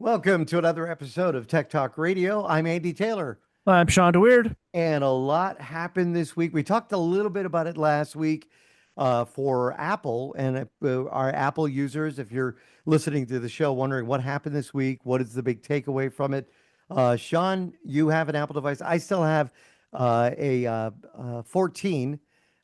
Welcome to another episode of Tech Talk Radio. I'm Andy Taylor, I'm Shawn DeWeerd. and a lot happened this week. We talked a little bit about it last week for Apple and our Apple users. If you're listening to the show wondering what happened this week, what is the big takeaway from it? Shawn, you have an Apple device. I still have a 14,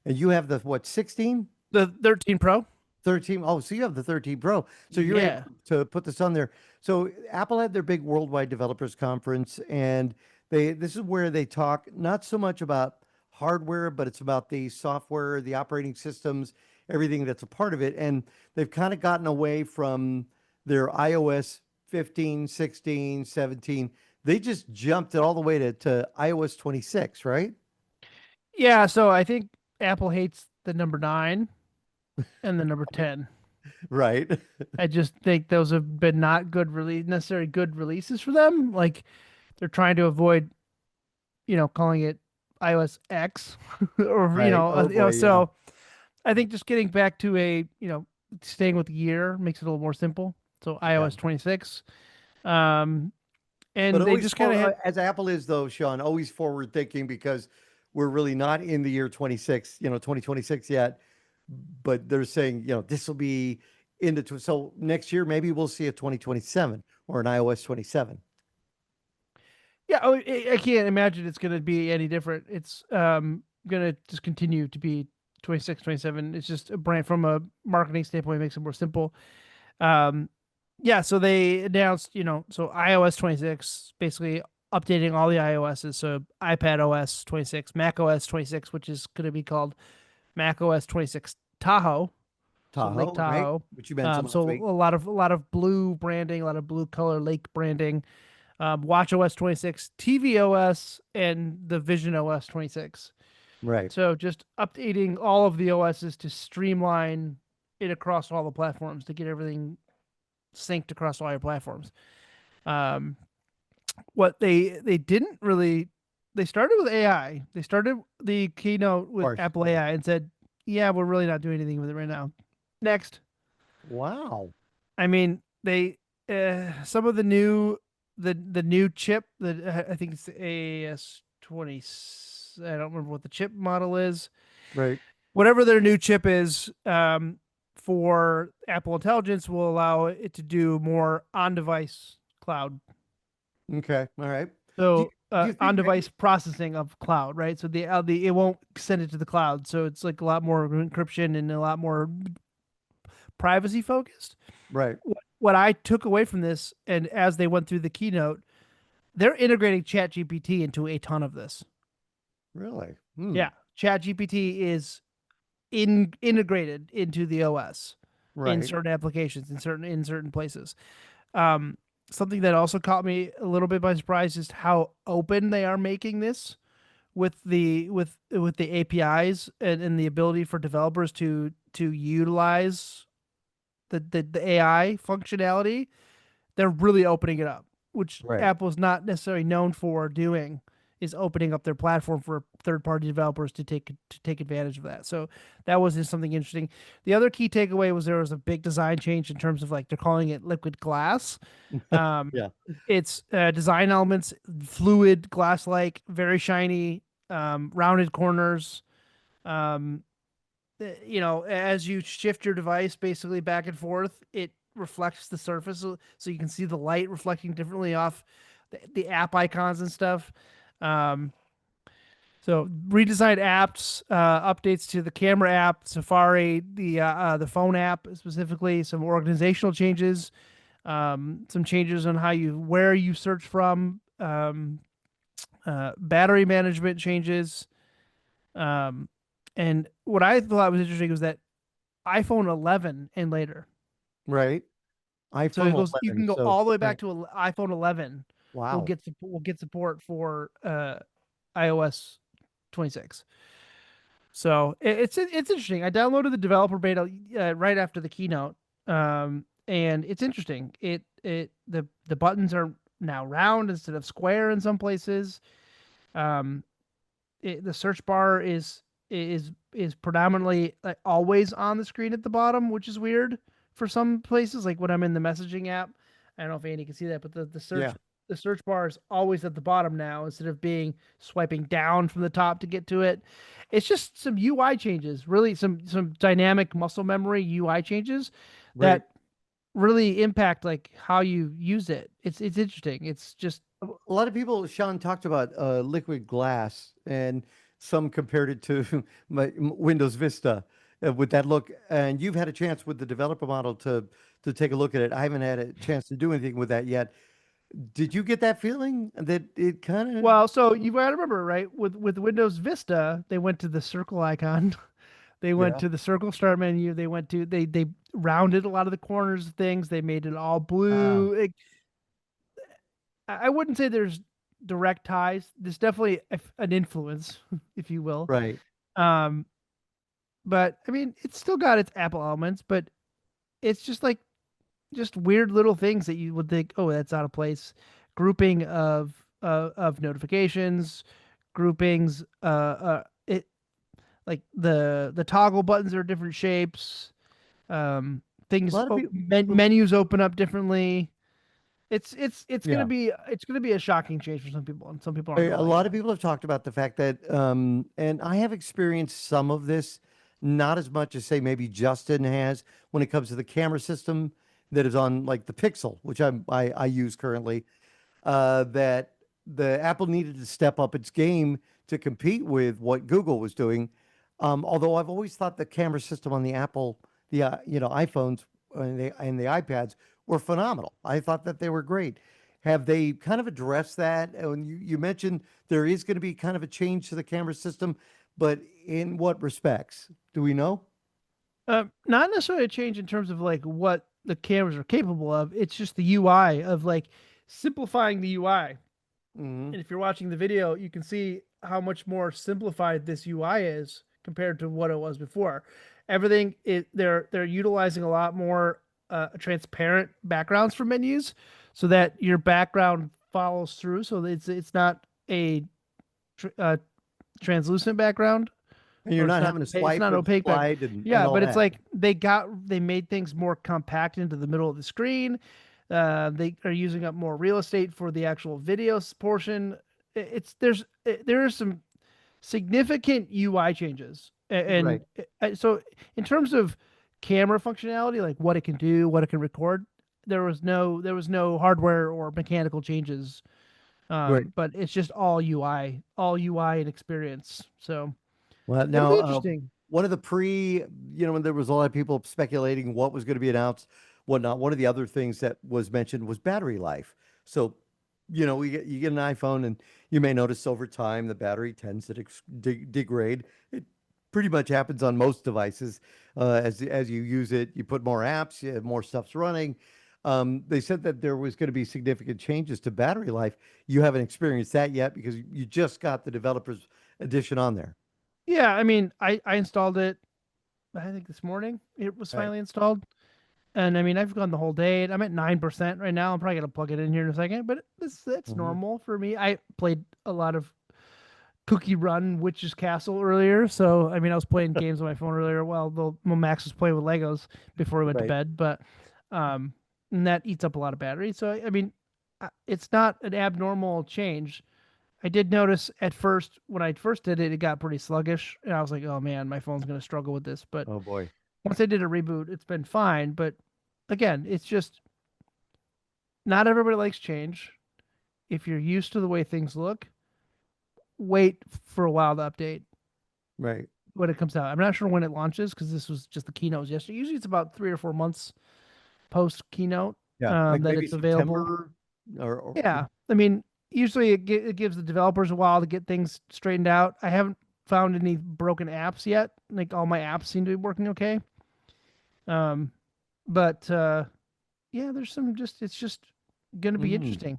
and you have the what, 16? The 13 Pro. 13. Oh, so you have the 13 Pro. So you're able Yeah. to put this on there. So Apple had their big worldwide developers conference, and this is where they talk not so much about hardware, but it's about the software, the operating systems, everything that's a part of it. And they've kind of gotten away from their iOS 15, 16, 17. They just jumped it all the way to iOS 26, right? Yeah. So I think Apple hates the number 9 and the number 10. Right. I just think those have been not necessarily good releases for them. Like they're trying to avoid, calling it iOS X or, Right. Oh boy, yeah. so I think just getting back to staying with the year makes it a little more simple. So Yeah. iOS 26. Um, But and they always just kind of for had, as Apple is though, Shawn, always forward thinking because we're really not in the year 26, 2026 yet. But they're saying, this will be into so next year maybe we'll see a 2027 or an iOS 27. Yeah, I can't imagine it's going to be any different. It's going to just continue to be 26, 27. It's just a brand from a marketing standpoint, it makes it more simple. Um, yeah, so they announced, so iOS 26, basically updating all the iOSs. So iPadOS 26, macOS 26, which is going to be called macOS 26 Tahoe. So Lake Tahoe, right? Tahoe. Which you mentioned So last week. a lot of blue branding, a lot of blue color lake branding, watchOS 26, tvOS, and the visionOS 26. Right. So just updating all of the OSs to streamline it across all the platforms to get everything synced across all your platforms. Um, what they didn't really they started with AI. They started the keynote Of with course. Apple AI and said, "Yeah, we're really not doing anything with it right now." Next, Wow. I mean, they some of the new chip that I think it's the AS20. I don't remember what the chip model is. Right. Whatever their new chip is, for Apple Intelligence will allow it to do more on-device cloud. Okay. All right. Do you, So do you think on-device maybe processing of cloud, right? So the it won't send it to the cloud. So it's like a lot more encryption and a lot more privacy focused. right. What I took away from this, and as they went through the keynote, they're integrating ChatGPT into a ton of this. Really? Hmm. Yeah, ChatGPT is integrated into the OS in Right. certain applications, in certain places. Um, Something that also caught me a little bit by surprise is how open they are making this with the APIs and the ability for developers to utilize the AI functionality. They're really opening it up, which Right. Apple's not necessarily known for doing, is opening up their platform for third-party developers to take advantage of that. So that was just something interesting. The other key takeaway was there was a big design change in terms of like they're calling it liquid glass. Um, Yeah. it's design elements, fluid glass-like, very shiny, rounded corners. Um, as you shift your device basically back and forth, it reflects the surface, so you can see the light reflecting differently off the app icons and stuff. Um, so redesigned apps, updates to the camera app, Safari, the phone app specifically, some organizational changes, some changes on where you search from, battery management changes. Um, and what I thought was interesting was that iPhone 11 and later. Right. So iPhone it goes. You 11. can go So, all the way back right. to iPhone 11. Wow. Will get support for iOS 26. So it's interesting. I downloaded the developer beta right after the keynote, and it's interesting. The buttons are now round instead of square in some places. Um, the search bar is predominantly like always on the screen at the bottom, which is weird for some places. Like when I'm in the messaging app, I don't know if Andy can see that, but Yeah. the search bar is always at the bottom now instead of being swiping down from the top to get to it. It's just some UI changes, really some dynamic muscle memory UI changes Right. that really impact like how you use it. It's interesting. It's just A lot of people, Sean talked about liquid glass, and some compared it to Windows Vista with that look. And you've had a chance with the developer model to take a look at it. I haven't had a chance to do anything with that yet. Did you get that feeling that it kind of, well, so you got to remember, right? With Windows Vista, they went to the circle icon. They went yeah, to the circle start menu. They went to they rounded a lot of the corners of things. They made it all ah, blue. I wouldn't say there's direct ties. There's definitely an influence, if you will. right? Um, but I mean, it's still got its Apple elements, but it's just like just weird little things that you would think, oh, that's out of place. Grouping of notifications, groupings, it like the toggle buttons are different shapes. Um, A lot of people, menus open up differently. It's gonna yeah. be a shocking change for some people, and some people aren't A gonna a like lot it. of people have talked about the fact that, and I have experienced some of this, not as much as say maybe Justin has when it comes to the camera system that is on like the Pixel, which I use currently. That the Apple needed to step up its game to compete with what Google was doing. Although I've always thought the camera system on the Apple, the iPhones and the iPads were phenomenal. I thought that they were great. Have they kind of addressed that? And you mentioned there is going to be kind of a change to the camera system, but in what respects? Do we know? Not necessarily a change in terms of like what the cameras are capable of. It's just the UI of like simplifying the UI. Hmm. And if you're watching the video, you can see how much more simplified this UI is compared to what it was before. Everything they're utilizing a lot more transparent backgrounds for menus, so that your background follows through. So it's not a tr- uh, translucent background, And you're or not having to it's swipe not and opaque back. slide and Yeah, all but it's that. like they made things more compact into the middle of the screen. They are using up more real estate for the actual portion. It's there are some significant UI changes, Right. so in terms of camera functionality, like what it can do, what it can record, there was no hardware or mechanical changes. Right. But it's just all UI and experience. So Well, it'll now, be interesting. one of the when there was a lot of people speculating what was going to be announced, whatnot, one of the other things that was mentioned was battery life. So, you get an iPhone, and you may notice over time the battery tends to degrade. It pretty much happens on most devices. As you use it, you put more apps, more stuff's running. They said that there was going to be significant changes to battery life. You haven't experienced that yet because you just got the developers edition on there. Yeah, I mean, I installed it. I think this morning it was Right. finally installed, and I mean, I've gone the whole day. I'm at 9% right now. I'm probably gonna plug it in here in a second, but that's Hmm. normal for me. I played a lot of Cookie Run, Witch's Castle earlier, so I mean, I was playing games on my phone earlier while Max was playing with Legos before we went to Right. bed. But um, and that eats up a lot of battery. So I mean, it's not an abnormal change. I did notice at first when I first did it, it got pretty sluggish, and I was like, "Oh man, my phone's gonna struggle with this." But Oh boy. once I did a reboot, it's been fine. But again, it's just not everybody likes change. If you're used to the way things look, wait for a while to update Right. when it comes out. I'm not sure when it launches because this was just the keynote yesterday. Usually it's about 3 or 4 months post keynote Yeah. Like that maybe it's available. September or Yeah, I mean, usually it gives the developers a while to get things straightened out. I haven't found any broken apps yet. Like all my apps seem to be working okay. Um, but yeah, there's some just it's just gonna be Mhm. interesting.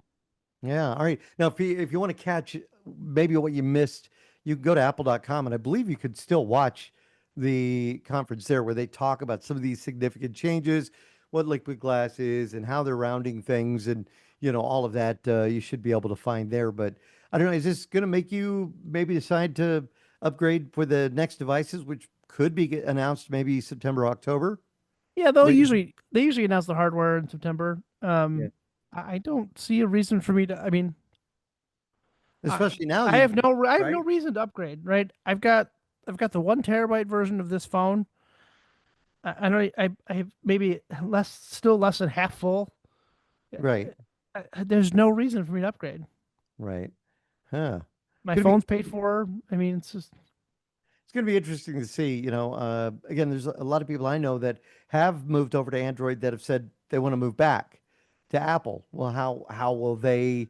Yeah. All right. Now, if you want to catch maybe what you missed, you can go to apple.com, and I believe you could still watch the conference there where they talk about some of these significant changes, what liquid glass is, and how they're rounding things, and all of that. You should be able to find there. But I don't know. Is this going to make you maybe decide to upgrade for the next devices, which could be announced maybe September, October? Yeah, What do you think? they usually announce the hardware in September. Yeah. I don't see a reason for me to. I mean, I Especially now, I you have no right, reason to upgrade. Right? I've got the 1 terabyte version of this phone. I know I have maybe still less than half full. right, There's no reason for me to upgrade. right. Huh. My Gonna be phone's paid for. I mean, it's just it's going to be interesting to see. Again, there's a lot of people I know that have moved over to Android that have said they want to move back to Apple. Well, how will they,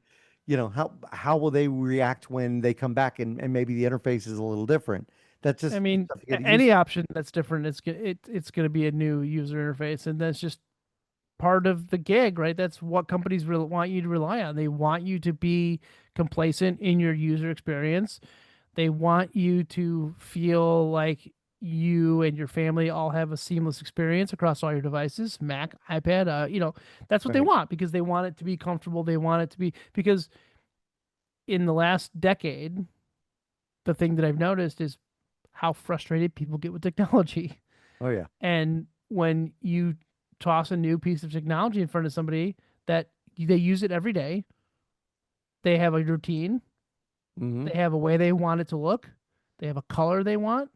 how will they react when they come back and maybe the interface is a little different? That's I just mean, stuff you get used any option that's different, it's gonna be a new user interface, and that's just part of the gig, right? That's what companies really want you to rely on. They want you to be complacent in your user experience. They want you to feel like you and your family all have a seamless experience across all your devices, Mac, iPad. That's what to. they Right. want because they want it to be comfortable. They want it to be because in the last decade, the thing that I've noticed is how frustrated people get with technology. Oh yeah. And when you toss a new piece of technology in front of somebody that they use it every day, they have a routine, Mm-hmm. they have a way they want it to look, they have a color they want.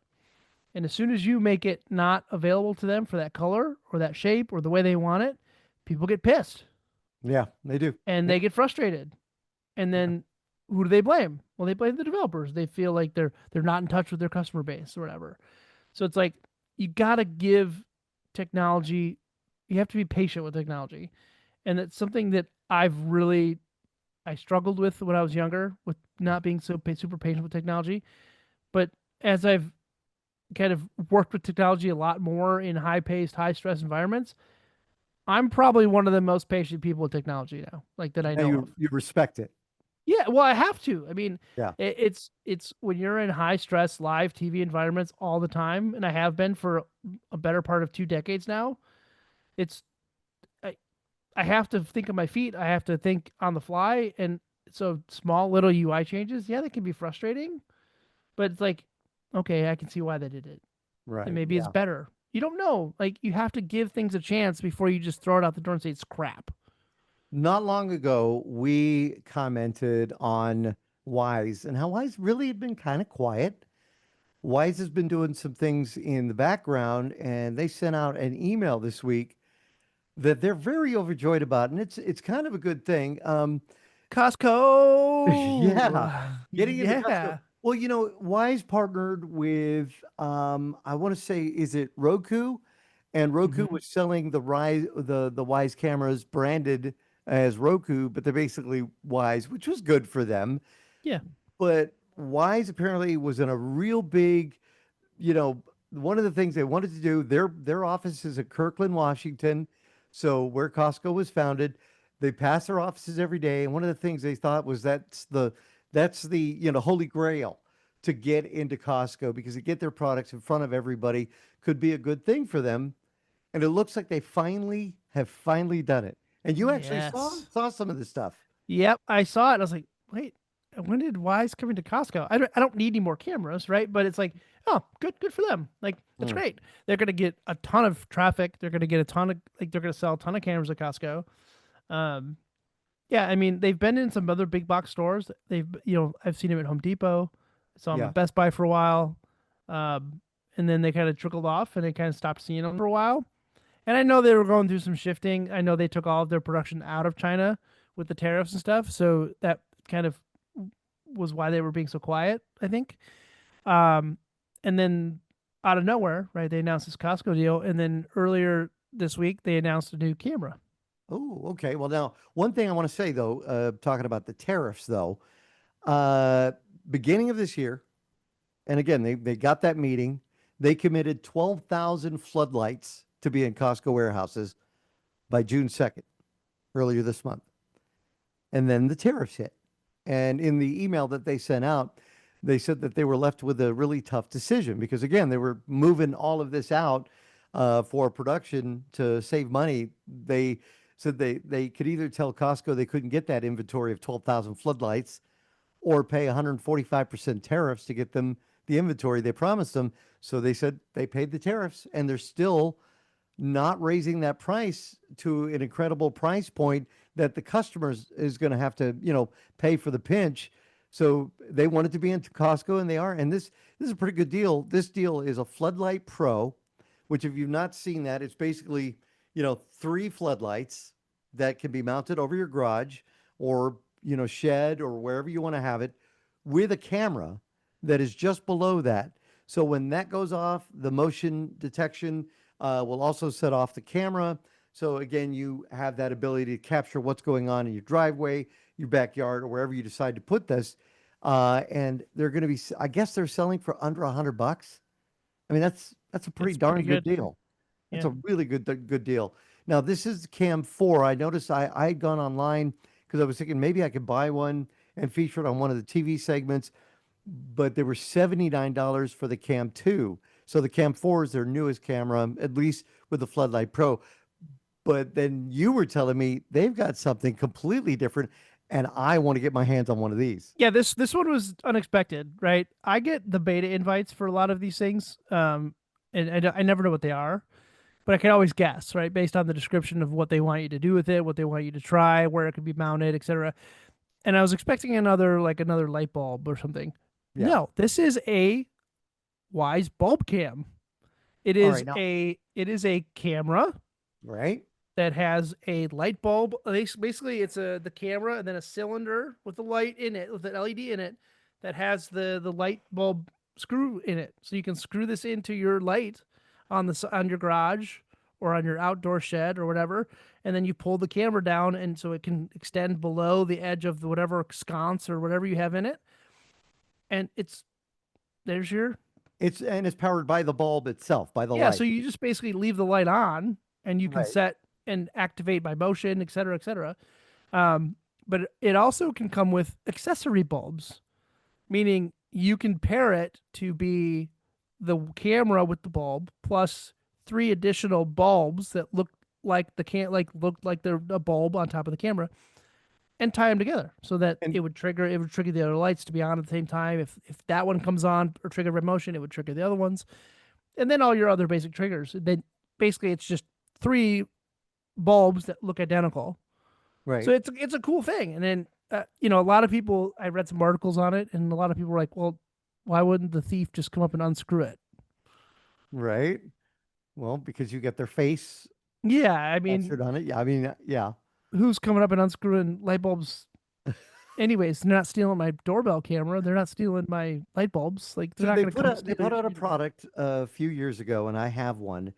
And as soon as you make it not available to them for that color or that shape or the way they want it, people get pissed Yeah, they do. and They they do. get frustrated. And Yeah. then who do they blame? Well, they blame the developers. They feel like they're not in touch with their customer base or whatever. So it's like you got to give technology, you have to be patient with technology. And it's something that I struggled with when I was younger with not being super patient with technology. But as I've kind of worked with technology a lot more in high paced, high stress environments, I'm probably one of the most patient people with technology now, like that I Now know you of. you respect it. Yeah, well, I have to. I mean, Yeah. it's when you're in high stress live TV environments all the time, and I have been for a better part of 2 decades now. It's I, I have to think on my feet. I have to think on the fly, and so small little UI changes, yeah, they can be frustrating, but it's like, okay, I can see why they did it, and Right. maybe it's Yeah. better. You don't know. Like you have to give things a chance before you just throw it out the door and say it's crap. Not long ago, we commented on Wise and how Wise really had been kind of quiet. Wise has been doing some things in the background, and they sent out an email this week that they're very overjoyed about, and it's kind of a good thing. Yeah, Costco. getting into Costco. Yeah. Well, Wise partnered with I want to say, is it Roku? And Roku Hmm. was selling the Wise cameras branded as Roku, but they're basically Wise, which was good for them. Yeah. But Wise apparently was in a real big, you know, one of the things they wanted to do, their office is at Kirkland, Washington, so where Costco was founded. They pass their offices every day, and one of the things they thought was that's the holy grail to get into Costco because to get their products in front of everybody could be a good thing for them. And it looks like they finally done it. And you actually saw Yes. saw some of the stuff. Yep. I saw it. I was like, wait, when did Wise come into Costco? I don't need any more cameras, right? But it's like, oh, good for them. Like, that's Hmm. great. They're gonna get a ton of traffic. They're gonna get a ton of they're gonna sell a ton of cameras at Costco. Um, yeah, I mean, they've been in some other big box stores. I've seen them at Home Depot. I saw them Yeah. at Best Buy for a while. Um, and then they kind of trickled off and I kind of stopped seeing them for a while. And I know they were going through some shifting. I know they took all of their production out of China with the tariffs and stuff. So that kind of was why they were being so quiet, I think. Um, and then out of nowhere, right, they announced this Costco deal. And then earlier this week, they announced a new camera. Oh, okay. Well, now, one thing I want to say though, talking about the tariffs though, beginning of this year, and again, they got that meeting. They committed 12,000 floodlights to be in Costco warehouses by June 2nd, earlier this month. And then the tariffs hit. And in the email that they sent out, they said that they were left with a really tough decision because, again, they were moving all of this out for production to save money. They said they could either tell Costco they couldn't get that inventory of 12,000 floodlights or pay 145% tariffs to get them the inventory they promised them. So they said they paid the tariffs and they're still not raising that price to an incredible price point that the customers is going to have to, pay for the pinch. So they want it to be into Costco, and they are. And this is a pretty good deal. This deal is a Floodlight Pro, which if you've not seen that, it's basically, three floodlights that can be mounted over your garage or, shed or wherever you want to have it, with a camera that is just below that. So when that goes off, the motion detection will also set off the camera. So again, you have that ability to capture what's going on in your driveway, your backyard, or wherever you decide to put this. And they're going to be, I guess they're selling for under $100. I mean, that's a pretty It's pretty darn good good. deal. That's Yeah. a really good deal. Now, this is Cam 4. I noticed I had gone online because I was thinking maybe I could buy one and feature it on one of the TV segments, but they were $79 for the Cam 2. So the Cam 4 is their newest camera, at least with the Floodlight Pro. But then you were telling me they've got something completely different, and I want to get my hands on one of these. Yeah, this one was unexpected, right? I get the beta invites for a lot of these things, and I never know what they are, but I can always guess, right, based on the description of what they want you to do with it, what they want you to try, where it could be mounted, etc. And I was expecting another light bulb or something. Yeah. No, this is a Wyze Bulb Cam. All right. Now, It is a camera right. that has a light bulb. Basically, it's the camera and then a cylinder with the light in it, with an LED in it, that has the light bulb screw in it. So you can screw this into your light on your garage or on your outdoor shed or whatever, and then you pull the camera down, and so it can extend below the edge of the whatever sconce or whatever you have in it, and there's your It's powered by the bulb itself, by the yeah. So light. you just basically leave the light on, and you can Right. set and activate by motion, et cetera, et cetera. But it also can come with accessory bulbs, meaning you can pair it to be the camera with the bulb plus three additional bulbs that look like they're a bulb on top of the camera, and tie them together so that And it would trigger the other lights to be on at the same time. If that one comes on or trigger red motion, it would trigger the other ones, and then all your other basic triggers. Then basically it's just three bulbs that look identical. So right. it's a cool thing. And then a lot of people, I read some articles on it, and a lot of people were like, "Well, why wouldn't the thief just come up and unscrew it?" Right. Well, because you get their face Yeah, I mean, plastered on it. Yeah. I mean, yeah. who's coming up and unscrewing light bulbs? Anyways, they're not stealing my doorbell camera. They're not stealing my light bulbs. Like they're So not they going to put come out they steal your put out a TV device. product a few years ago, and I have one.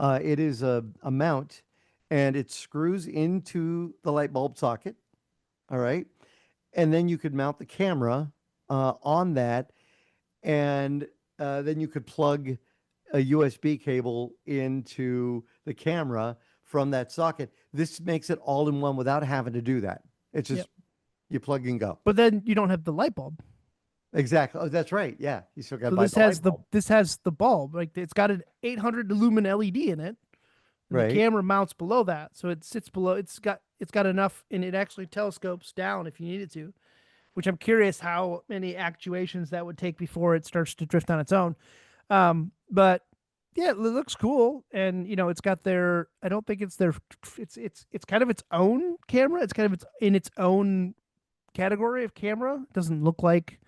It is a mount, and it screws into the light bulb socket. All right, and then you could mount the camera on that, and then you could plug a USB cable into the camera from that socket. This makes it all in one without having to do that. It's Yep. just you plug and go. But then you don't have the light bulb. Exactly. Oh, that's right. Yeah, you still got to So buy the light bulb. this has the bulb. Like it's got an 800 lumen LED in it, and the Right. camera mounts below that. So it sits below. It's got enough, and it actually telescopes down if you need it to. Which I'm curious how many actuations that would take before it starts to drift on its own. But yeah, it looks cool, and it's got their. I don't think it's their. It's kind of its own camera. It's kind of in its own category of camera. It doesn't look like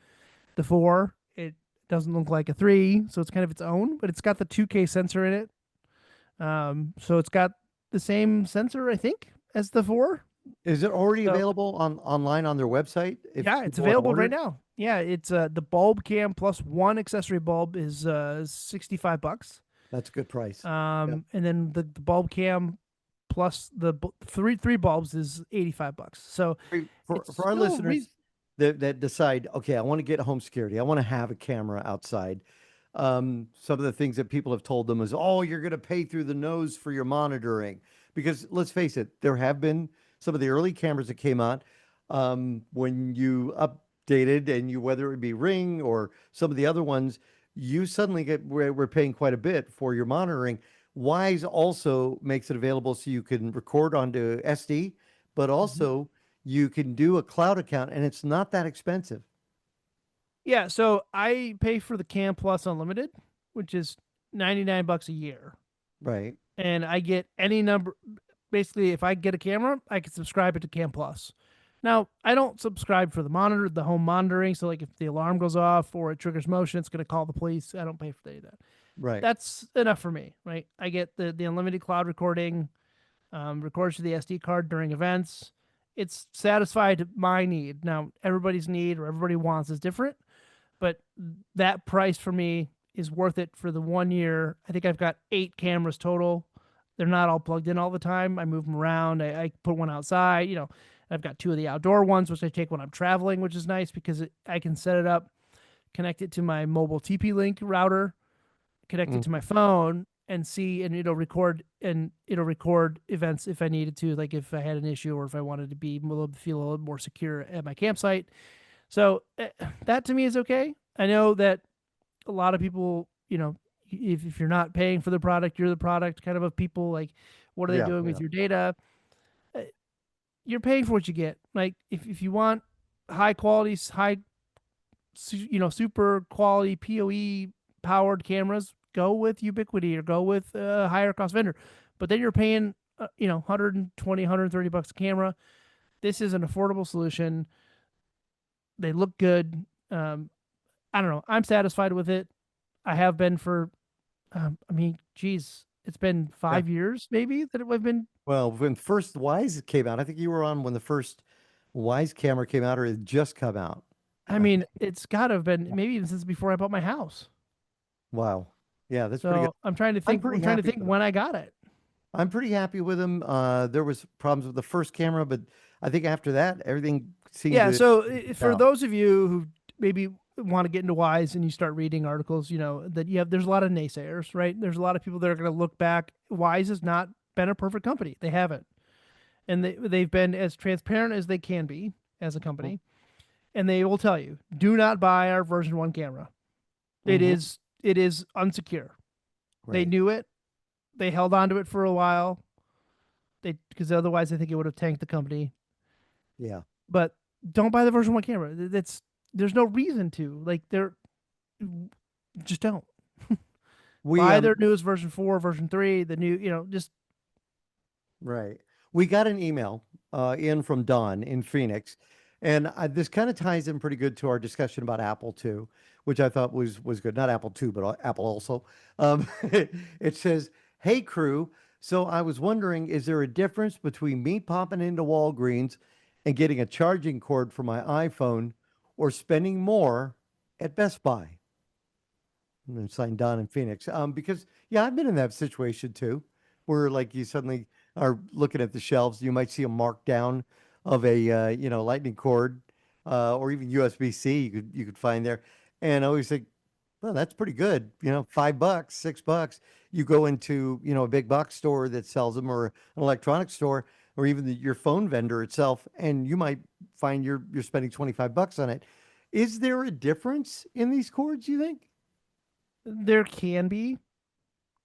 the 4. It doesn't look like a 3, so it's kind of its own. But it's got the 2K sensor in it. So it's got the same sensor, I think, as the 4. Is it already So available online on their website if yeah, it's people want to available order right it? now. Yeah, it's the bulb cam plus one accessory bulb is $65. That's a good price. Yeah. And then the bulb cam plus the three bulbs is $85. So For it's for our still listeners that decide, okay, I want to get home security. I want to have a camera outside. Some of the things that people have told them is, oh, you're going to pay through the nose for your monitoring. Because let's face it, there have been some of the early cameras that came out when you updated and whether it would be Ring or some of the other ones, you suddenly we're paying quite a bit for your monitoring. Wise also makes it available so you can record onto SD, but Mhm. also you can do a cloud account, and it's not that expensive. Yeah. So I pay for the Cam Plus Unlimited, which is $99 a year. Right. and I get any number. Basically, if I get a camera, I can subscribe it to Cam Plus. Now, I don't subscribe for the monitor, the home monitoring. So, like, if the alarm goes off or it triggers motion, it's going to call the police. I don't pay for any of that. Right. That's enough for me, right? I get the unlimited cloud recording, records to the SD card during events. It's satisfied my need. Now, everybody's need or everybody wants is different, but that price for me is worth it for the 1 year. I think I've got 8 cameras total. They're not all plugged in all the time. I move them around. I put one outside. I've got 2 of the outdoor ones, which I take when I'm traveling, which is nice because I can set it up, connect it to my mobile TP-Link router, connect it Mm, to my phone, and see, and it'll record events if I needed to, like if I had an issue or if I wanted to feel a little more secure at my campsite. So that to me is okay. I know that a lot of people, if you're not paying for the product, you're the product kind of people. Like, what are they yeah, doing yeah. with your data? Uh, You're paying for what you get. Like, if you want high quality, super quality PoE powered cameras, go with Ubiquity or go with a higher cost vendor. But then you're paying, 120, $130 a camera. This is an affordable solution. They look good. I don't know. I'm satisfied with it. I have been for, I mean, geez, it's been Yeah. 5 years maybe that I've been. Well, when first Wyze came out, I think you were on when the first Wyze camera came out, or it had just come out. I mean, it's got to have been maybe even since before I bought my house. Wow. Yeah, that's pretty good. So I'm trying to I'm think. I'm pretty trying to happy think with them. when I got it. I'm pretty happy with them. There was problems with the first camera, but I think after that, everything seemed Yeah. to So for out. those of you who maybe want to get into Wise and you start reading articles, that there's a lot of naysayers, right? There's a lot of people that are going to look back. Wise has not been a perfect company. They haven't, and they've been as transparent as they can be as a company, and they will tell you, do not buy our version 1 camera. It Mm-hmm. is it is unsecure. They Right. knew it. They held on to it for a while. Because otherwise, I think it would have tanked the company. Yeah. But don't buy the version 1 camera. There's no reason to. Like, they're just don't We buy their newest version 4, version 3, the new. Just Right. We got an email in from Don in Phoenix, and this kind of ties in pretty good to our discussion about Apple too, which I thought was good. Not Apple too, but Apple also. It says, "Hey crew, so I was wondering, is there a difference between me popping into Walgreens and getting a charging cord for my iPhone, or spending more at Best Buy?" And then signed Don in Phoenix. Because yeah, I've been in that situation too, where like you suddenly are looking at the shelves, you might see a markdown of a lightning cord, or even USB-C you could find there, and I always think, well, that's pretty good. $5, $6. You go into a big box store that sells them, or an electronics store, or even your phone vendor itself, and you might find you're spending $25 on it. Is there a difference in these cords, you think? there can be.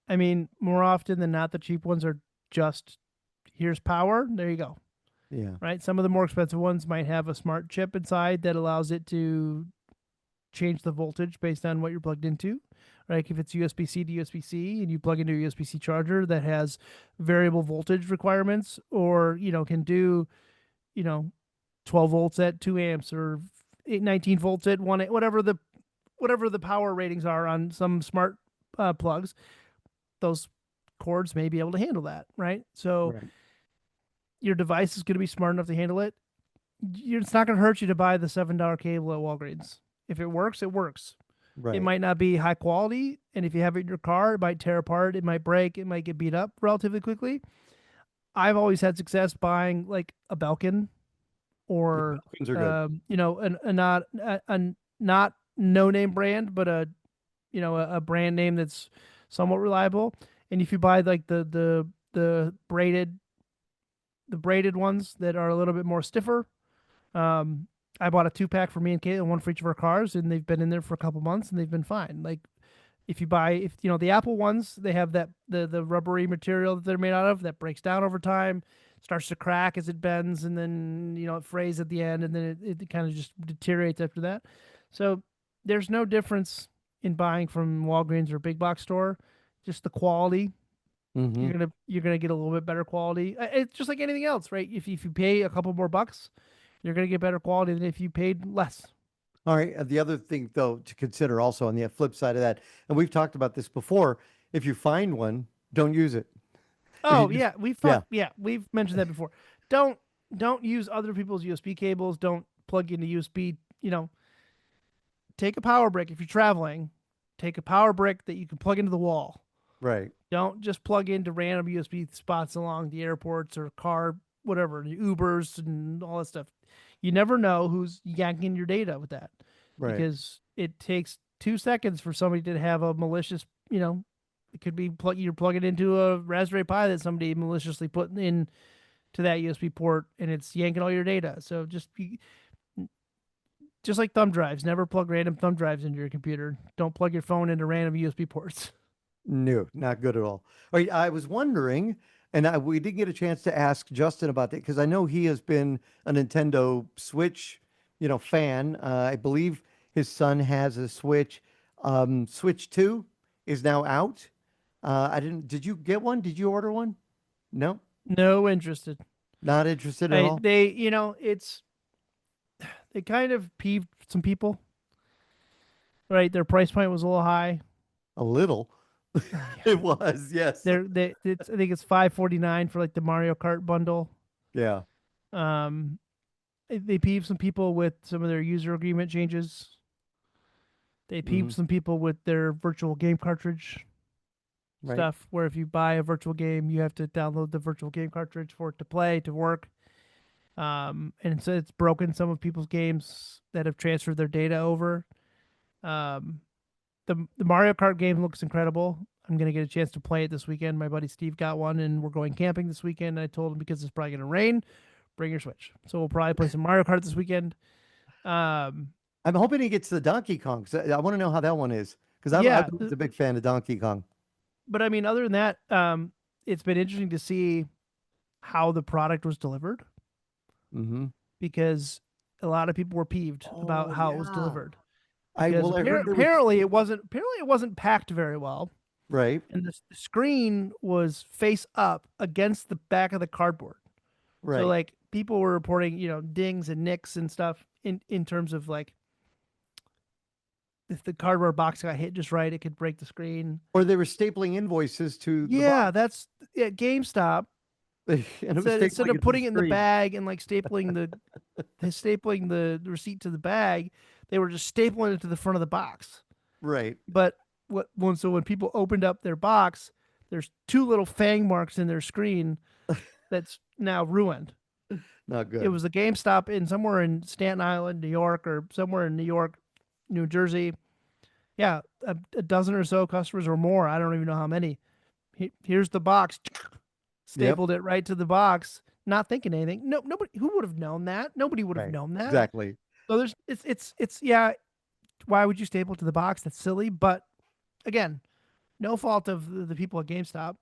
I mean, more often than not, the cheap ones are just here's power. There you go. Yeah. Right. Some of the more expensive ones might have a smart chip inside that allows it to change the voltage based on what you're plugged into. Right. If it's USB C to USB C and you plug into a USB C charger that has variable voltage requirements, or, can do, you know, 12 volts at 2 amps or 19 volts at 1, whatever the power ratings are on some smart plugs, those cords may be able to handle that. Right. So Right. your device is going to be smart enough to handle it. It's not going to hurt you to buy the $7 cable at Walgreens. If it works, it works. It Right. might not be high quality, and if you have it in your car, it might tear apart, it might break, it might get beat up relatively quickly. I've always had success buying like a Belkin Yeah, or Belkins are good. a not no name brand, but a brand name that's somewhat reliable. And if you buy like the braided ones that are a little bit more stiffer, um, I bought a 2-pack for me and Kate, one for each of our cars, and they've been in there for a couple months and they've been fine. Like, if the Apple ones, they have that the rubbery material that they're made out of that breaks down over time, starts to crack as it bends, and then it frays at the end, and then it kind of just deteriorates after that. So there's no difference in buying from Walgreens or big box store, just the quality. Mm-hmm. You're gonna get a little bit better quality. It's just like anything else, right? If you pay a couple more bucks, you're gonna get better quality than if you paid less. All right. The other thing, though, to consider also on the flip side of that, and we've talked about this before, if you find one, don't use it. If you Oh just, yeah, yeah, we've mentioned that before. Don't don't use other people's USB cables. Don't plug into USB. You know, take a power brick if you're traveling. Take a power brick that you can plug into the wall. right, Don't just plug into random USB spots along the airports or car, whatever, Ubers and all that stuff. You never know who's yanking your data with that right. because it takes 2 seconds for somebody to have a malicious, it could be you're plugging into a Raspberry Pi that somebody maliciously put in to that USB port and it's yanking all your data. So just like thumb drives, never plug random thumb drives into your computer. Don't plug your phone into random USB ports. No, not good at all. All right, I was wondering, and we didn't get a chance to ask Justin about that because I know he has been a Nintendo Switch, fan. I believe his son has a Switch. Switch 2 is now out. I didn't, did you get one? Did you order one? No, No interested. not interested at all. It's it kind of peeved some people, right? Their price point was a little high. A little. Yeah. It was, yes. I think it's 549 for like the Mario Kart bundle. Yeah. Um, they peeved some people with some of their user agreement changes. They Hmm. peeved some people with their virtual game cartridge Right. stuff, where if you buy a virtual game, you have to download the virtual game cartridge for it to play to work. And so it's broken some of people's games that have transferred their data over. Um, the Mario Kart game looks incredible. I'm gonna get a chance to play it this weekend. My buddy Steve got one, and we're going camping this weekend. I told him because it's probably gonna rain, bring your Switch. So we'll probably play some Mario Kart this weekend. Um, I'm hoping he gets the Donkey Kong 'cause I want to know how that one is because I've yeah, always a big fan of Donkey Kong. but I mean, other than that, it's been interesting to see how the product was delivered Hmm. because a lot of people were peeved about Oh how it was yeah. delivered because I heard there was apparently it wasn't packed very well, right, and the screen was face up against the back of the cardboard. So right. like people were reporting, dings and nicks and stuff in terms of like if the cardboard box got hit just right, it could break the screen. Or they were stapling invoices to the Yeah, box, that's yeah. GameStop and it was said instead stapling of it to the putting it in the screen. bag and like stapling the receipt to the bag, they were just stapling it to the front of the box. Right. But when people opened up their box, there's two little fang marks in their screen that's now ruined. Not It good. was a GameStop in somewhere in Staten Island, New York, or somewhere in New York, New Jersey. Yeah, a dozen or so customers or more. I don't even know how many. Here's the box. Yep. Stapled it right to the box, not thinking anything. No, nobody who would have known that. Nobody would have Right. known that. Exactly. So there's it's yeah. Why would you staple it to the box? That's silly. But again, no fault of the people at GameStop.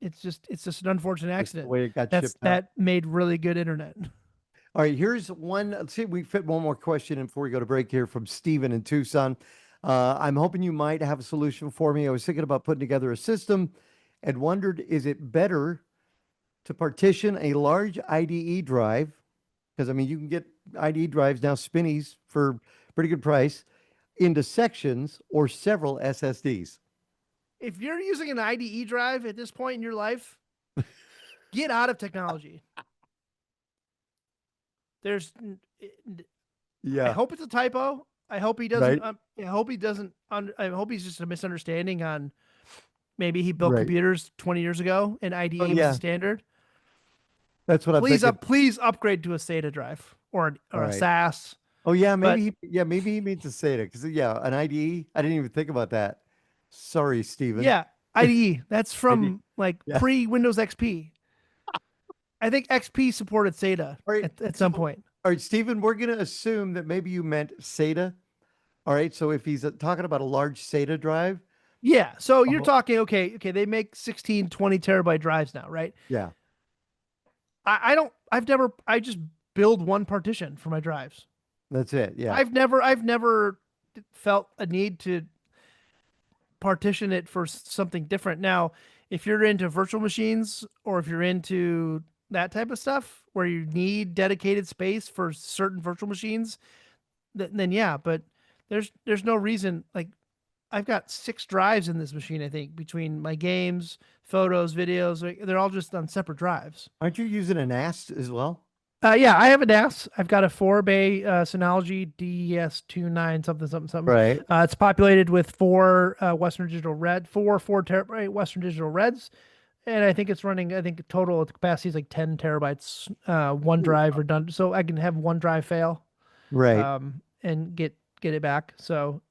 It's just an unfortunate Just the accident. way it got shipped out. That made really good internet. All right, here's one. Let's see if we fit one more question in before we go to break here from Steven in Tucson. I'm hoping you might have a solution for me. I was thinking about putting together a system and wondered, is it better to partition a large IDE drive? Because I mean, you can get IDE drives now, spinnies for pretty good price, into sections or several SSDs. If you're using an IDE drive at this point in your life, get out of technology. There's I Yeah, hope it's a typo. I hope he doesn't. right, I hope he doesn't. I hope he's just a misunderstanding on maybe he built right. computers 20 years ago and Oh IDE was the yeah, standard. that's what I'm thinking. Please upgrade to a SATA drive All or a right. SAS. Oh yeah, But maybe he means to say it because yeah, an IDE. I didn't even think about that. Sorry, Steven. yeah, IDE. That's IDE. from like Yeah. pre Windows XP. I think XP supported SATA All right. at So, some point. all right, Stephen, we're going to assume that maybe you meant SATA. All right. So if he's talking about a large SATA drive, Yeah. So you're oh, talking okay. They make 16, 20 terabyte drives now, right? yeah, I don't. I've never. I just build one partition for my drives. that's it. Yeah. I've never felt a need to partition it for something different. Now, if you're into virtual machines or if you're into that type of stuff where you need dedicated space for certain virtual machines, then yeah, but there's no reason like I've got 6 drives in this machine, I think, between my games, photos, videos. Like, they're all just on separate drives. Aren't you using an NAS as well? Yeah, I have a NAS. I've got a 4-bay Synology DS29 something something something. Right. It's populated with 4 4 terabyte Western Digital Reds, and I think it's running. I think total capacity is like 10 terabytes. One Ooh. drive redundant, so I can have one drive fail, Right. and get it back. So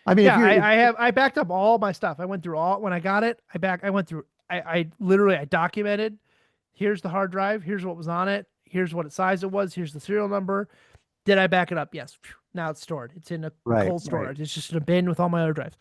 I mean, if yeah, you're, I backed up all my stuff. I went through all when I got it. I went through. I literally I documented. Here's the hard drive. Here's what was on it. Here's what size it was. Here's the serial number. Did I back it up? Yes. Phew. Now it's stored. It's in a right, cold right. storage. It's just in a bin with all my other drives.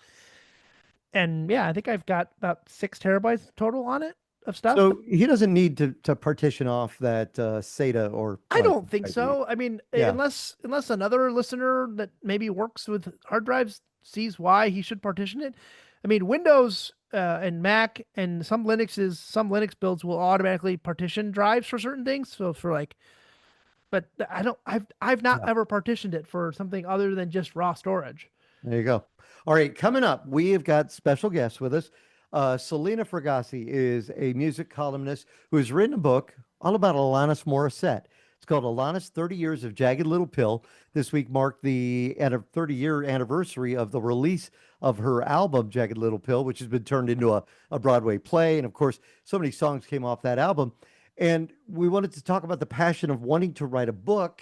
And yeah, I think I've got about 6 terabytes total on it of stuff. So he doesn't need to partition off that SATA or I well, don't think so. I mean, yeah, unless another listener that maybe works with hard drives sees why he should partition it. I mean, Windows and Mac and some Linux builds will automatically partition drives for certain things. So for like, but I don't. I've not yeah. ever partitioned it for something other than just raw storage. There you go. All right, coming up, we have got special guests with us. Selena Fragasi is a music columnist who has written a book all about Alanis Morissette. It's called Alanis 30 Years of Jagged Little Pill. This week marked the 30-year anniversary of the release of her album, Jagged Little Pill, which has been turned into a Broadway play. And of course, so many songs came off that album. And we wanted to talk about the passion of wanting to write a book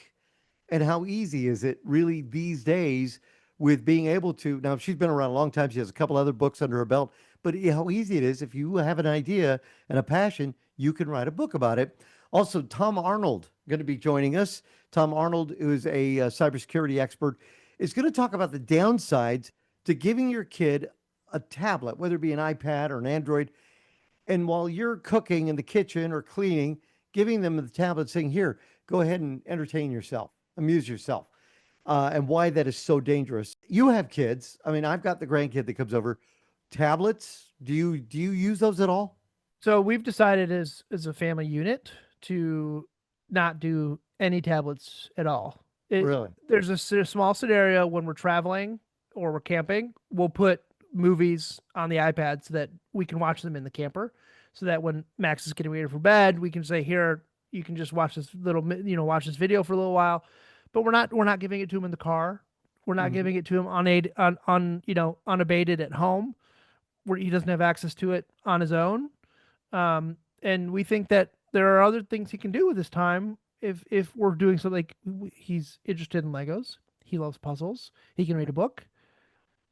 and how easy is it really these days with being able to. Now she's been around a long time, she has a couple other books under her belt, but how easy it is if you have an idea and a passion, you can write a book about it. Also, Tom Arnold going to be joining us. Tom Arnold, who is a cybersecurity expert, is going to talk about the downsides to giving your kid a tablet, whether it be an iPad or an Android, and while you're cooking in the kitchen or cleaning, giving them the tablet saying, here, go ahead and entertain yourself, amuse yourself, and why that is so dangerous. You have kids. I mean, I've got the grandkid that comes over. Tablets, do you use those at all? So we've decided as a family unit to not do any tablets at all. Really? There's a small scenario when we're traveling or we're camping, we'll put movies on the iPad so that we can watch them in the camper. So that when Max is getting ready for bed, we can say, "Here, you can just watch this watch this video for a little while." But we're not giving it to him in the car. We're not Mhm. giving it to him unabated at home, where he doesn't have access to it on his own. And we think that there are other things he can do with his time if we're doing something like he's interested in Legos, he loves puzzles, he can read a book.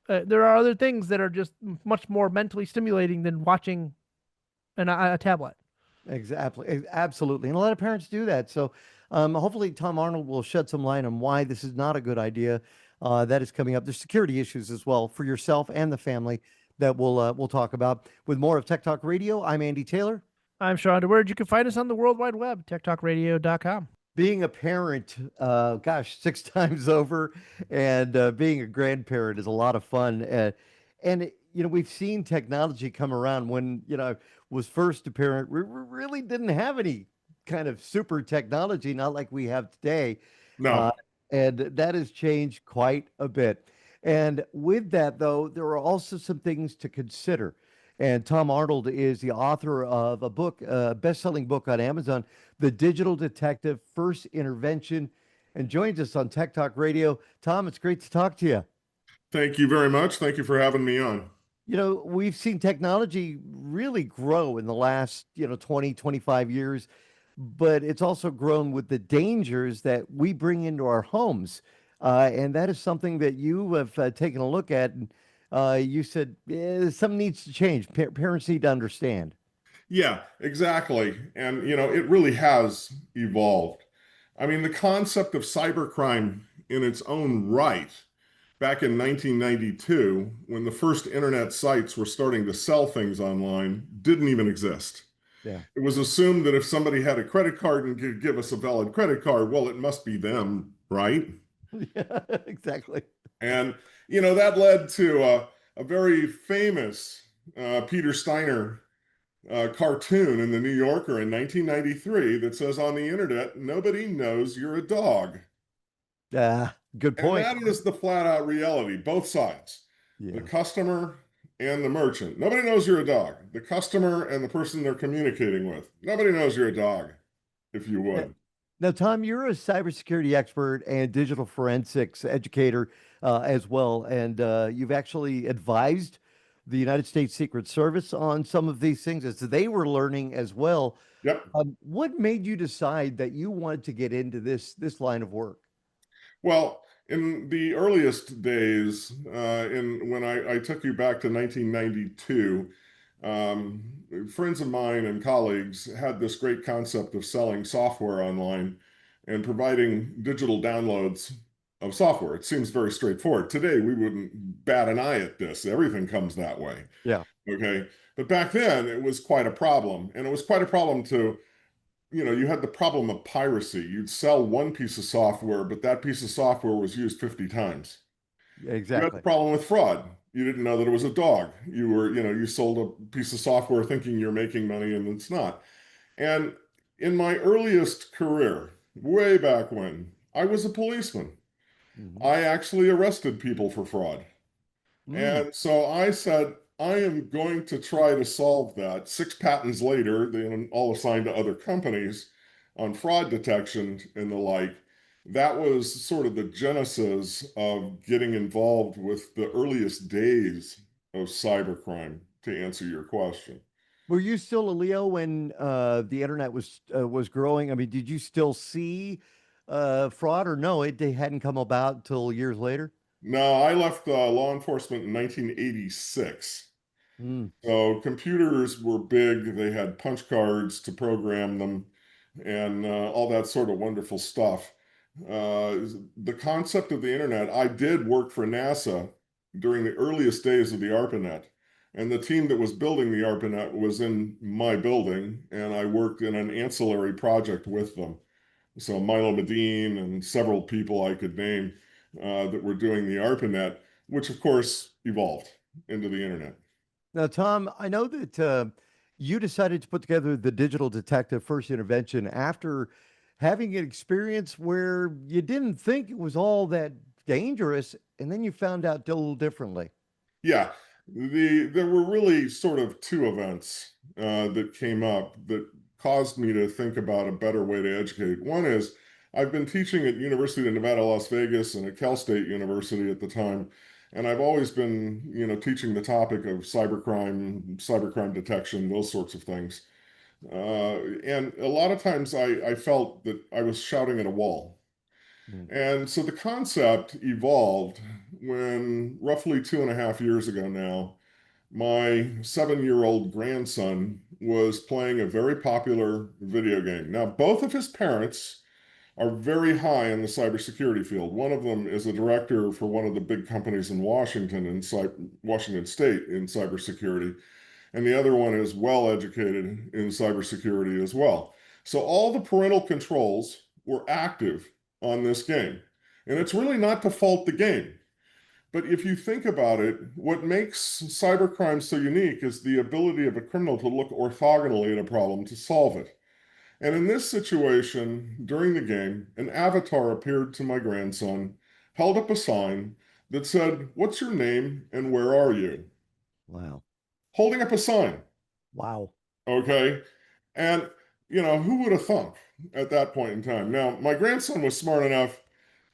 There are other things that are just much more mentally stimulating than watching a tablet. Exactly. Absolutely. And a lot of parents do that. So hopefully Tom Arnold will shed some light on why this is not a good idea. That is coming up. There's security issues as well for yourself and the family that we'll talk about. With more of Tech Talk Radio, I'm Andy Taylor. I'm Shawn DeWeerd. You can find us on the World Wide Web, techtalkradio.com. Being a parent, gosh, 6 times over, and being a grandparent is a lot of fun. We've seen technology come around. When I was first a parent, we really didn't have any kind of super technology, not like we have today. Uh, No. and that has changed quite a bit. And with that, though, there are also some things to consider. And Tom Arnold is the author of a book, a best-selling book on Amazon, The Digital Detective: First Intervention, and joins us on Tech Talk Radio. Tom, it's great to talk to you. Thank you very much. Thank you for having me on. We've seen technology really grow in the last, 20, 25 years, but it's also grown with the dangers that we bring into our homes. And that is something that you have taken a look at. And you said something needs to change. Parents need to understand. Yeah, exactly. And, it really has evolved. I mean, the concept of cybercrime in its own right, back in 1992, when the first internet sites were starting to sell things online, didn't even exist. Yeah. It was assumed that if somebody had a credit card and could give us a valid credit card, well, it must be them, right? Yeah, exactly. And, that led to a very famous Peter Steiner cartoon in the New Yorker in 1993 that says on the internet, nobody knows you're a dog. Good And point. that is the flat out reality, both sides, the Yeah. customer and the merchant. Nobody knows you're a dog. The customer and the person they're communicating with. Nobody knows you're a dog, if you Yeah. would. Now, Tom, you're a cybersecurity expert and digital forensics educator as well, and you've actually advised the United States Secret Service on some of these things as they were learning as well. Yep. What made you decide that you wanted to get into this line of work? Well, in the earliest days, in when I took you back to 1992, um, friends of mine and colleagues had this great concept of selling software online and providing digital downloads of software. It seems very straightforward. Today, we wouldn't bat an eye at this. Everything comes that way. Yeah, Okay. But back then, it was quite a problem. And it was quite a problem to you had the problem of piracy. You'd sell one piece of software, but that piece of software was used 50 times. You had the exactly. problem with fraud. You didn't know that it was a dog. You sold a piece of software thinking you're making money and it's not. And in my earliest career, way back when, I was a policeman. Hmm. I actually arrested people for fraud. Mm. And so I said, I am going to try to solve that. 6 patents later, they all assigned to other companies on fraud detection and the like. That was sort of the genesis of getting involved with the earliest days of cybercrime, to answer your question. Were you still a Leo when the internet was growing? I mean, did you still see fraud, or no? It hadn't come about till years later. No, I left law enforcement in 1986. Mm. So computers were big. They had punch cards to program them and all that sort of wonderful stuff. Uh, the concept of the internet, I did work for NASA during the earliest days of the ARPANET. And the team that was building the ARPANET was in my building, and I worked in an ancillary project with them. So Milo Medine and several people I could name that were doing the ARPANET, which of course evolved into the internet. Now, Tom, I know that you decided to put together the digital detective first intervention after having an experience where you didn't think it was all that dangerous, and then you found out a little differently. Yeah, there were really sort of two events that came up that caused me to think about a better way to educate. One is I've been teaching at University of Nevada, Las Vegas, and at Cal State University at the time, and I've always been, teaching the topic of cybercrime detection, those sorts of things. And a lot of times I felt that I was shouting at a wall. Mm. And so the concept evolved when roughly 2.5 years ago now, my 7-year-old grandson was playing a very popular video game. Now, both of his parents are very high in the cybersecurity field. One of them is a director for one of the big companies in Washington, Washington State, in cybersecurity, and the other one is well educated in cybersecurity as well. So all the parental controls were active on this game. And it's really not to fault the game. But if you think about it, what makes cybercrime so unique is the ability of a criminal to look orthogonally at a problem to solve it. And in this situation, during the game, an avatar appeared to my grandson, held up a sign that said, "What's your name and where are you?" Wow. Holding up a sign. Wow. Okay. And, who would have thunk at that point in time? Now, my grandson was smart enough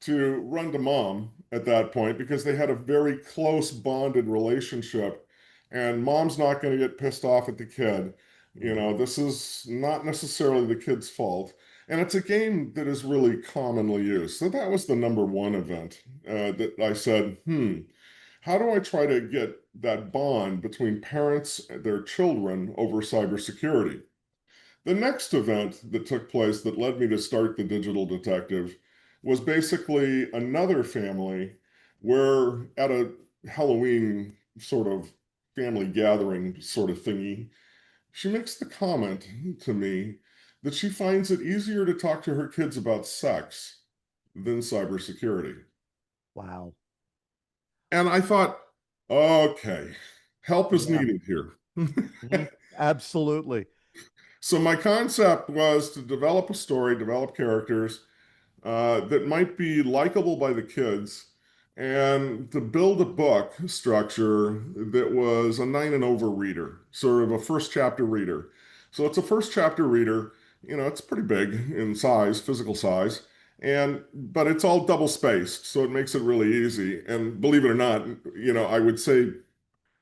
to run to mom at that point because they had a very close bonded relationship. And mom's not going to get pissed off at the kid. Mhm. This is not necessarily the kid's fault. And it's a game that is really commonly used. So that was the number one event that I said, how do I try to get that bond between parents and their children over cybersecurity? The next event that took place that led me to start the Digital Detective was basically another family where at a Halloween sort of family gathering sort of thingy, she makes the comment to me that she finds it easier to talk to her kids about sex than cybersecurity. Wow. And I thought, okay. Help is Yeah. needed here. Mhm. Absolutely. So my concept was to develop a story, develop characters that might be likable by the kids, and to build a book structure that was a 9 and over reader, sort of a first chapter reader. So it's a first chapter reader. It's pretty big in size, physical size, but it's all double spaced, so it makes it really easy. And believe it or not, I would say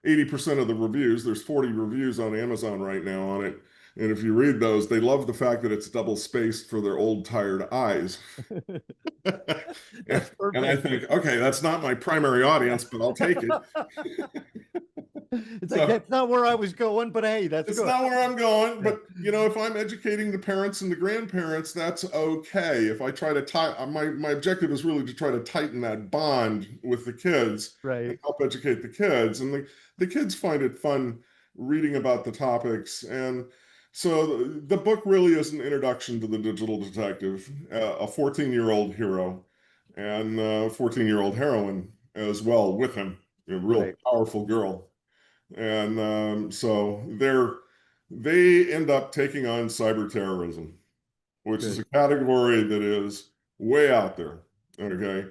80% of the reviews, there's 40 reviews on Amazon right now on it. And if you read those, they love the fact that it's double spaced for their old, tired eyes. That's And I perfect. think, okay, that's not my primary audience, but I'll take it. It's like, So that's not where I was going, but hey, that's it's good. not where I'm going, Yeah. but if I'm educating the parents and the grandparents, that's okay. If I try to my objective is really to try to tighten that bond with the kids Right. and help educate the kids. And the kids find it fun reading about the topics. And so the book really is an introduction to the digital detective, a 14-year-old hero and a 14-year-old heroine as well with him, a real Right. powerful girl. And so they end up taking on cyber terrorism, which is Good. a category that is way out there. Okay.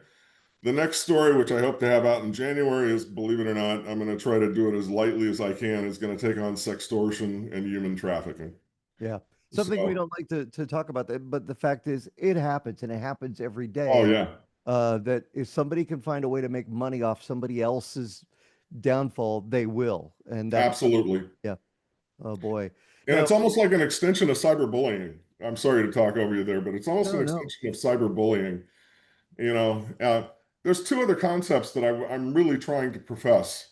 The next story, which I hope to have out in January, is, believe it or not, I'm going to try to do it as lightly as I can, is going to take on sextortion and human trafficking. Yeah. Something we So, don't like to talk about that, but the fact is it happens and it happens every oh day. yeah, That if somebody can find a way to make money off somebody else's downfall, they will. And that's, absolutely. yeah. Oh boy. And Now, it's almost like an extension of cyberbullying. I'm sorry to talk over you there, but it's almost an no, no. extension of cyberbullying. You know, there's two other concepts that I'm really trying to profess,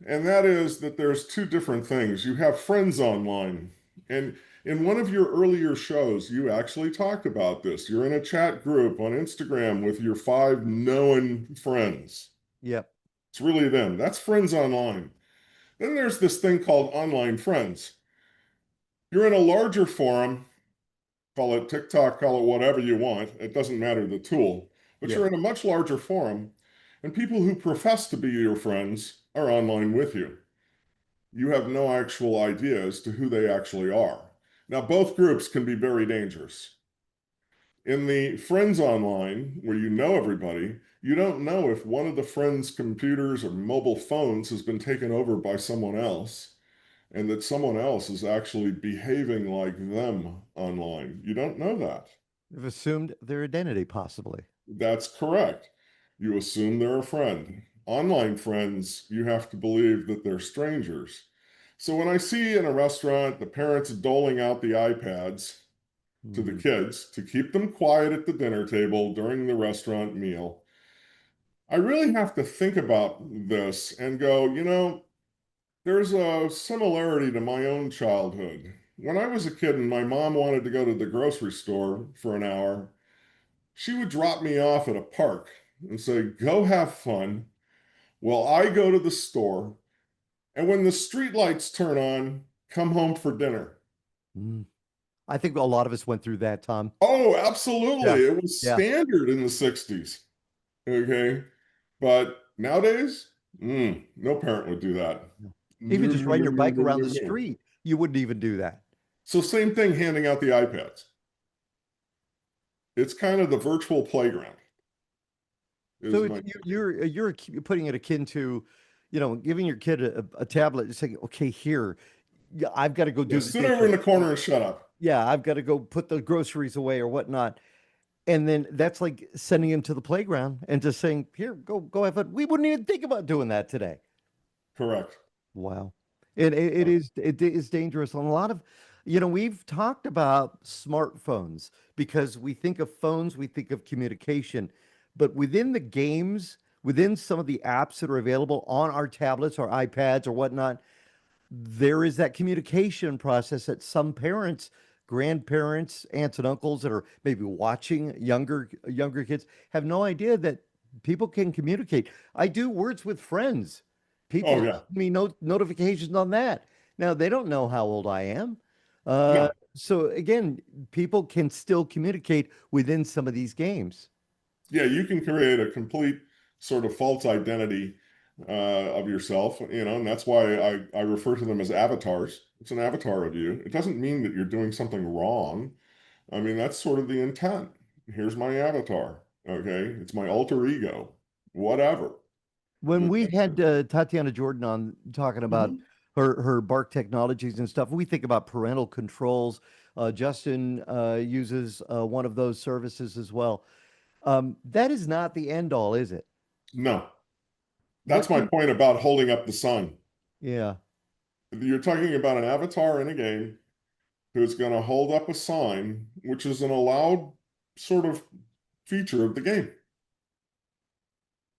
and that is that there's two different things. You have friends online, and in one of your earlier shows, you actually talked about this. You're in a chat group on Instagram with your 5 known friends. Yep. It's really them. That's friends online. Then there's this thing called online friends. You're in a larger forum, call it TikTok, call it whatever you want. It doesn't matter the tool, but Yep. you're in a much larger forum, and people who profess to be your friends are online with you. You have no actual idea as to who they actually are. Now, both groups can be very dangerous. In the friends online, where you know everybody, you don't know if one of the friends' computers or mobile phones has been taken over by someone else and that someone else is actually behaving like them online. You don't know that. They've assumed their identity, possibly. That's correct. You assume they're a friend. Online friends, you have to believe that they're strangers. So when I see in a restaurant the parents doling out the iPads to the Mm. kids to keep them quiet at the dinner table during the restaurant meal, I really have to think about this and go, there's a similarity to my own childhood. When I was a kid and my mom wanted to go to the grocery store for an hour, she would drop me off at a park and say, go have fun while I go to the store. And when the street lights turn on, come home for dinner. Mm. I think a lot of us went through that, Tom. Oh, Yeah. absolutely. It was Yeah. standard in the 60s. Okay. But nowadays, no parent would do that. Yeah. Even No, just no, riding no, your no, bike no, around no, the no. street, you wouldn't even do that. So, same thing handing out the iPads. It's kind of the virtual playground, is So it's my you're putting it akin to, giving your kid a tablet and saying, okay, here, yeah, I've got to go yeah, do the sit over in dishes. the corner and shut up. Yeah, I've got to go put the groceries away or whatnot. And then that's like sending him to the playground and just saying, here, go have fun. We wouldn't even think about doing that today. Correct. Wow. It is dangerous on a lot of, we've talked about smartphones because we think of phones, we think of communication, but within the games, within some of the apps that are available on our tablets or iPads or whatnot, there is that communication process that some parents, grandparents, aunts and uncles that are maybe watching younger kids have no idea that people can communicate. I do words with friends. People Oh, yeah. send me notifications on that. Now they don't know how old I am. No. So again, people can still communicate within some of these games. Yeah, you can create a complete sort of false identity of yourself, and that's why I refer to them as avatars. It's an avatar of you. It doesn't mean that you're doing something wrong. I mean, that's sort of the intent. Here's my avatar. Okay. It's my alter ego, whatever. When we Okay. had Tatiana Jordan on talking about Mhm. her Bark technologies and stuff, we think about parental controls. Justin uses one of those services as well. That is not the end all, is it? No, What that's my can, point about holding up the sun. yeah. You're talking about an avatar in a game who's going to hold up a sign, which is an allowed sort of feature of the game.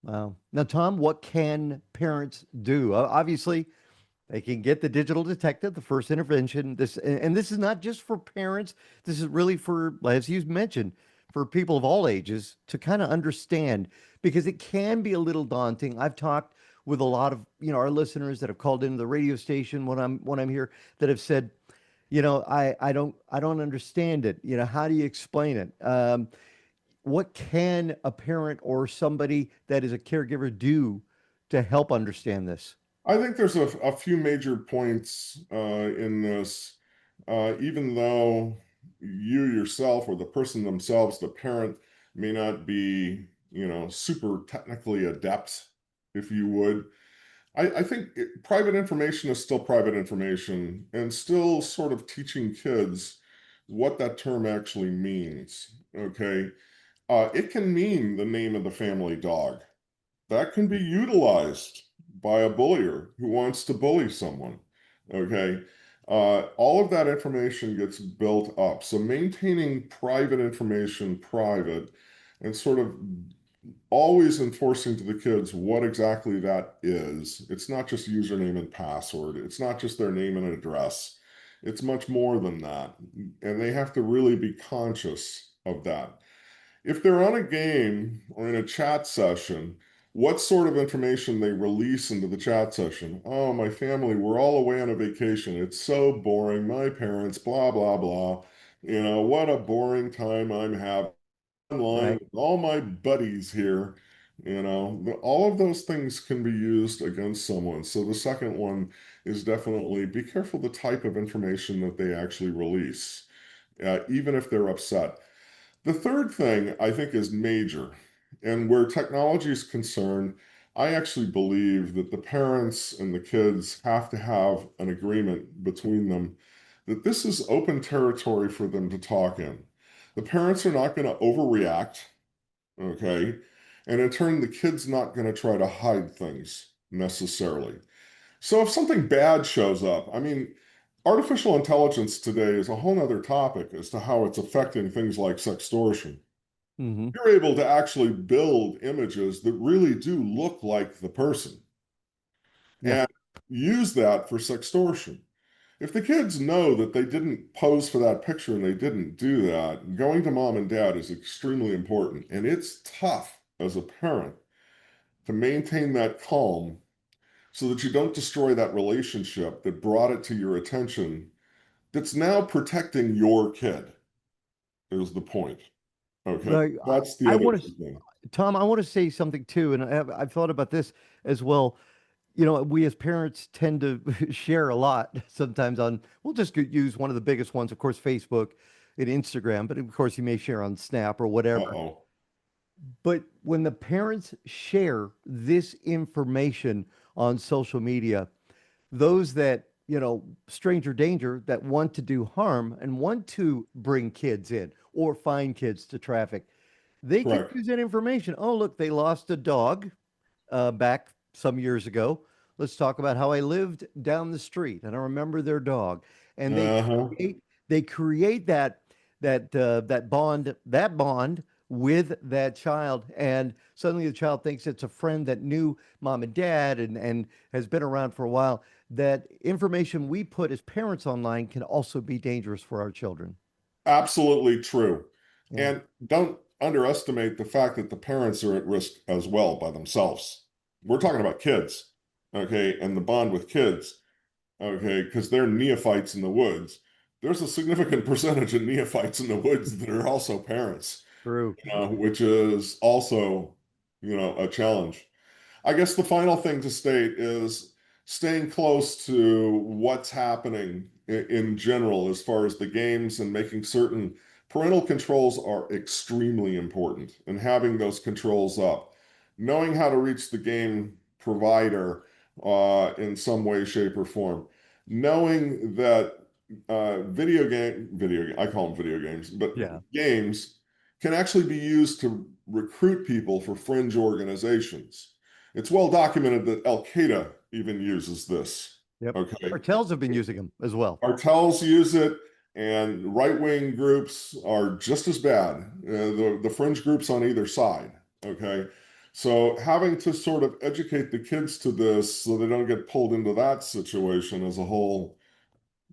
Wow. Now, Tom, what can parents do? Obviously, they can get the digital detective, the first intervention. And this is not just for parents. This is really for, as you mentioned, for people of all ages to kind of understand because it can be a little daunting. I've talked with a lot of, our listeners that have called into the radio station when I'm here that have said, I don't understand it. How do you explain it? What can a parent or somebody that is a caregiver do to help understand this? I think there's a few major points in this, even though you yourself or the person themselves, the parent, may not be, super technically adept, if you would. I think private information is still private information and still sort of teaching kids what that term actually means. Okay. It can mean the name of the family dog. That can be utilized by a bullier who wants to bully someone. Okay. All of that information gets built up. So maintaining private information private and sort of always enforcing to the kids what exactly that is. It's not just username and password. It's not just their name and address. It's much more than that. And they have to really be conscious of that. If they're on a game or in a chat session, what sort of information they release into the chat session? Oh, my family, we're all away on a vacation. It's so boring. My parents, blah, blah, blah. What a boring time I'm having online Right. with all my buddies here. All of those things can be used against someone. So the second one is definitely be careful the type of information that they actually release, even if they're upset. The third thing I think is major, and where technology is concerned, I actually believe that the parents and the kids have to have an agreement between them that this is open territory for them to talk in. The parents are not going to overreact, okay? And in turn, the kid's not going to try to hide things necessarily. So if something bad shows up, I mean, artificial intelligence today is a whole nother topic as to how it's affecting things like sextortion. Hmm. You're able to actually build images that really do look like the person Yeah. and use that for sextortion. If the kids know that they didn't pose for that picture and they didn't do that, going to mom and dad is extremely important. And it's tough as a parent to maintain that calm so that you don't destroy that relationship that brought it to your attention that's now protecting your kid, is the point. Okay. Right. That's the I other want to, key thing. Tom, I want to say something too, and I've thought about this as well. We as parents tend to share a lot sometimes we'll just use one of the biggest ones, of course, Facebook and Instagram, but of course, you may share on Snap or whatever. Uh-oh. But when the parents share this information on social media, those that, stranger danger that want to do harm and want to bring kids in or find kids to traffic, they can Correct. use that information. Oh, look, they lost a dog back some years ago. Let's talk about how I lived down the street and I remember their dog. And Uh-huh. they create that bond with that child, and suddenly the child thinks it's a friend that knew mom and dad and has been around for a while. That information we put as parents online can also be dangerous for our children. Absolutely true. Yeah. And don't underestimate the fact that the parents are at risk as well by themselves. We're talking about kids, okay, and the bond with kids, okay, because they're neophytes in the woods. There's a significant percentage of neophytes in the woods that are also parents, True. which is also, a challenge. I guess the final thing to state is staying close to what's happening in general as far as the games and making certain parental controls are extremely important and having those controls up. Knowing how to reach the game provider in some way, shape, or form. Knowing that I call them video games, but Yeah. games can actually be used to recruit people for fringe organizations. It's well documented that Al Qaeda even uses this. Yep. Okay. Cartels have been using them as well. Cartels use it, and right-wing groups are just as bad. The fringe groups on either side. Okay. So having to sort of educate the kids to this so they don't get pulled into that situation is a whole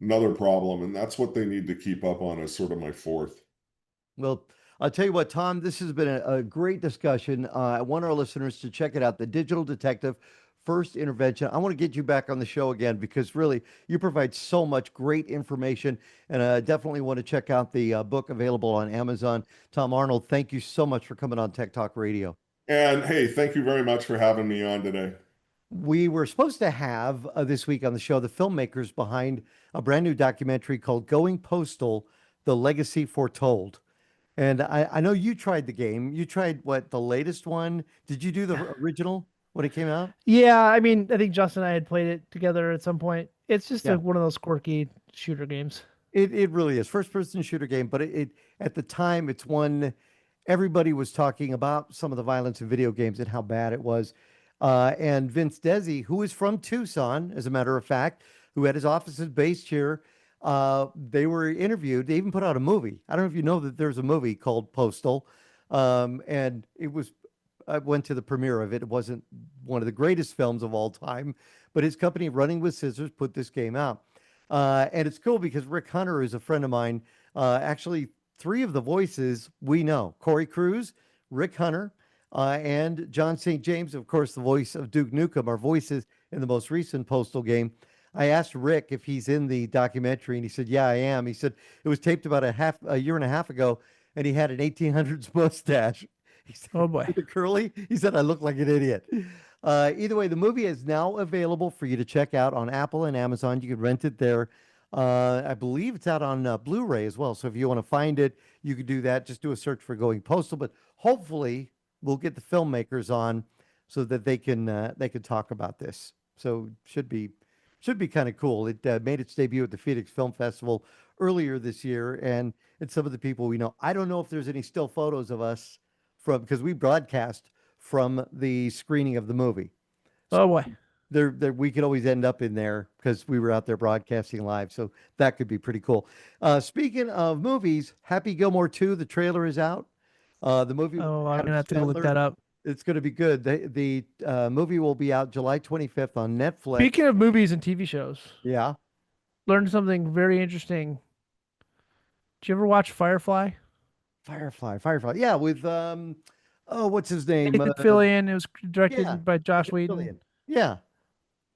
another problem. And that's what they need to keep up on as sort of my fourth. Well, I'll tell you what, Tom, this has been a great discussion. I want our listeners to check it out, The Digital Detective First Intervention. I want to get you back on the show again because really you provide so much great information. And I definitely want to check out the book available on Amazon. Tom Arnold, thank you so much for coming on Tech Talk Radio. And hey, thank you very much for having me on today. We were supposed to have this week on the show the filmmakers behind a brand new documentary called Going Postal, The Legacy Foretold. And I know you tried the game. You tried what, the latest one? Did you do the original when it came out? Yeah, I mean, I think Justin and I had played it together at some point. It's just Yeah. one of those quirky shooter games. It really is first person shooter game, but it at the time it's one everybody was talking about some of the violence in video games and how bad it was. And Vince Desi, who is from Tucson, as a matter of fact, who had his offices based here, they were interviewed. They even put out a movie. I don't know if you know that there's a movie called Postal, and it was. I went to the premiere of it. It wasn't one of the greatest films of all time, but his company, Running with Scissors, put this game out. And it's cool because Rick Hunter is a friend of mine. Actually, three of the voices we know: Corey Cruz, Rick Hunter, and John St. James, of course, the voice of Duke Nukem, are voices in the most recent Postal game. I asked Rick if he's in the documentary, and he said, "Yeah, I am." He said it was taped about a year and a half ago, and he had an 1800s mustache. He said, Oh boy. with the curly. He said, "I look like an idiot." Either way, the movie is now available for you to check out on Apple and Amazon. You can rent it there. I believe it's out on Blu-ray as well. So if you want to find it, you could do that. Just do a search for Going Postal. But hopefully, we'll get the filmmakers on so that they can talk about this. So should be kind of cool. It made its debut at the Phoenix Film Festival earlier this year, and it's some of the people we know. I don't know if there's any still photos of us from because we broadcast from the screening of the movie. Oh boy. There we could always end up in there because we were out there broadcasting live. So that could be pretty cool. Speaking of movies, Happy Gilmore 2, the trailer is out. The movie with Oh, I'm Adam gonna have to go look Sandler, that up. it's going to be good. The movie will be out July 25th on Netflix. Speaking of movies and TV shows, Yeah. learned something very interesting. Did you ever watch Firefly? Firefly. Yeah, with oh, what's his name? Nathan Fillion. It was directed yeah, by Josh Nathan Whedon. Fillion. Yeah.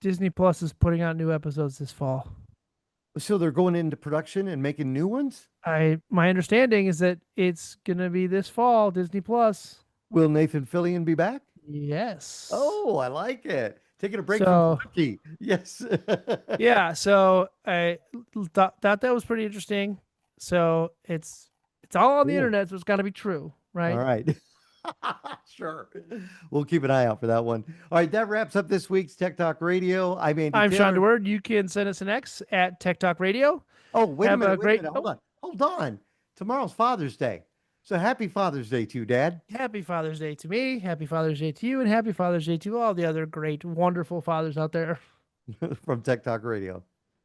Disney Plus is putting out new episodes this fall. So they're going into production and making new ones? My understanding is that it's gonna be this fall, Disney Plus. Will Nathan Fillion be back? Yes. Oh, I like it. Taking a break So- from Bucky. Yes. Yeah, so I thought that was pretty interesting. So it's all on the Cool. internet, so it's got to be true, right? All right. Sure. We'll keep an eye out for that one. All right, that wraps up this week's Tech Talk Radio. I'm Andy I'm Shawn Taylor. DeWeerd. You can send us an X at Tech Talk Radio. Oh, wait a Have minute. a great- Hold on. Hold on. Tomorrow's Father's Day. So happy Father's Day to you, Dad. Happy Father's Day to me. Happy Father's Day to you, and happy Father's Day to all the other great, wonderful fathers out there. From Tech Talk Radio.